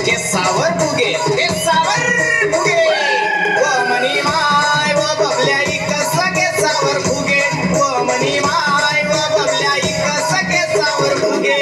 केसावर फुगे केसावर फुगे व मनी माय व बबल्या इकस केसावर फुगे व मनी माय व बबल्या इकस केसावर फुगे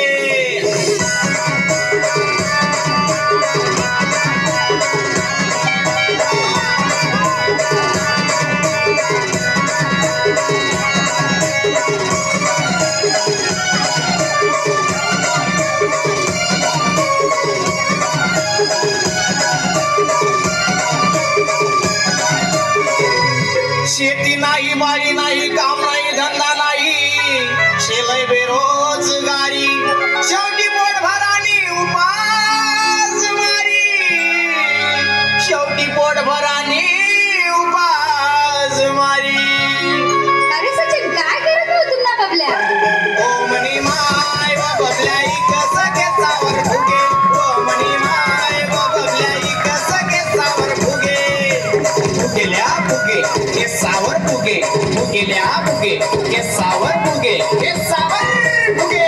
शेती नाही बारी नाही काम नाही धंदा नाही शेलय बेरोजगारी शेवटी पोट भरानी उपास मारी शेवटी पोट भरानी उपास मारी अरे सचिन काय करत हो तुम्हाला बबल्या ओ मनी माय व बबल्या इकस केसावर फुगे ओ मनी माय व बबल्या इकस केसावर फुगे फुगेल्या फुगे केसावर फुगे फुगेल्या फुगे केसावर फुगे केसावर फुगे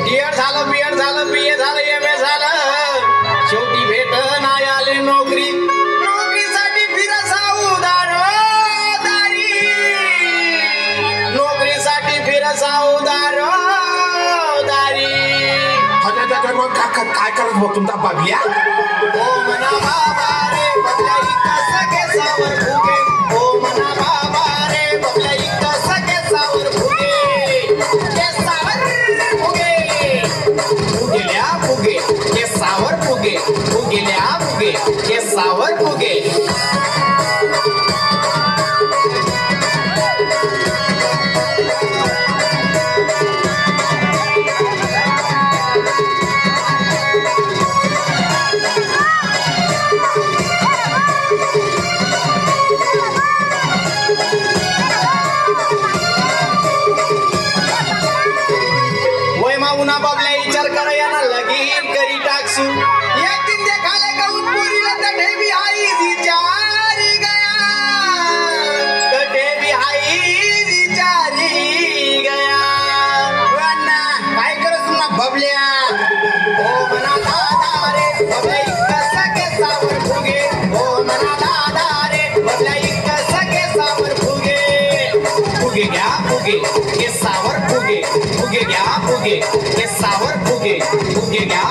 डीएड झालं बीएड झालं बीए झालं एमए झालं शेवटी भेट नाही आली नोकरी नोकरीसाठी फिरसा उदारी नोकरीसाठी फिरसा उदारी काय करत बघ तुमचा बाबल्या ओ मना बाबा रे बबल्या इकस केसावर फुगे ओ मना बाबा रे बबल्या इकस केसावर फुगे केसावर फुगे फुगेल्या फुगे केसावर फुगे फुगेल्या फुगे केसावर फुगे उन्हा बाबल्या विचार करा यांना लगीन करी टाकसू एक दिन देखाले का उत्पुरीला तठे भी आई विचारी गया तठे भी आई विचारी गया वन्ना काय करस तुमना बबल्या ओ मना दादा रे बबल्या इकस केसावर फुगे ओ मना दादा रे बबल्या इकस केसावर फुगे फुगे घ्या फुगे केसावर फुगे फुगे घ्या फुगे केसावर फुगे फुगे घ्या